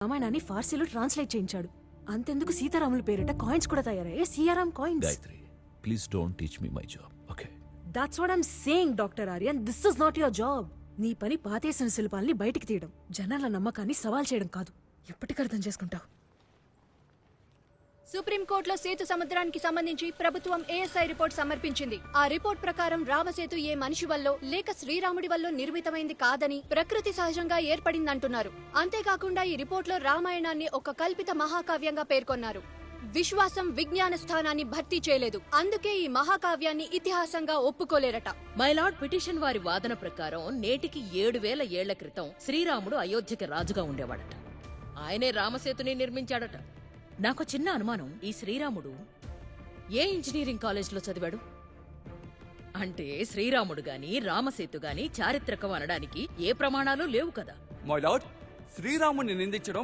రామాయణాన్ని ఫార్సీలో ట్రాన్స్లేట్ చేయించాడు. అంతెందుకు సీతారాముల పేరిట కాయిన్స్ కూడా తయారయ్యాయి. CRM coins. Gayatri, please don't teach me my job, okay? That's what I'm saying doctor Aryan. This is not your job. నీ పని పాతేసిన శిల్పాల్ని బయటికి తీయడం, జనాల నమ్మకాన్ని సవాల్ చేయడం కాదు. ఎప్పటికి అర్థం చేసుకుంటావు? సుప్రీంకోర్టులో సేతు సముద్రానికి సంబంధించి ప్రభుత్వం ఏఎస్ఐ రిపోర్ట్ సమర్పించింది. ఆ రిపోర్ట్ ప్రకారం రామసేతు ఏ మనిషి వల్లో లేక శ్రీరాముడి వల్లో నిర్మితమైంది కాదని, ప్రకృతి సహజంగా ఏర్పడిందంటున్నారు. అంతేకాకుండా ఈ రిపోర్ట్లో రామాయణాన్ని ఒక కల్పిత మహాకావ్యంగా పేర్కొన్నారు. విశ్వాసం విజ్ఞాన స్థానాన్ని భర్తీ చేయలేదు. అందుకే ఈ మహాకావ్యాన్ని ఇతిహాసంగా ఒప్పుకోలేరట. మైలార్డ్ పిటిషన్ వారి వాదన ప్రకారం నేటికి 7000 ఏళ్ల క్రితం శ్రీరాముడు అయోధ్యకి రాజుగా ఉండేవాడట. ఆయనే రామసేతుని నిర్మించాడట. నాకు చిన్న అనుమానం, ఈ శ్రీరాముడు ఏ ఇంజనీరింగ్ కాలేజ్లో చదివాడు? అంటే శ్రీరాముడు గాని రామసేతు గాని చారిత్రకం అనడానికి ఏ ప్రమాణాలు లేవు కదా. మై లార్డ్, శ్రీరాముని నిందించడం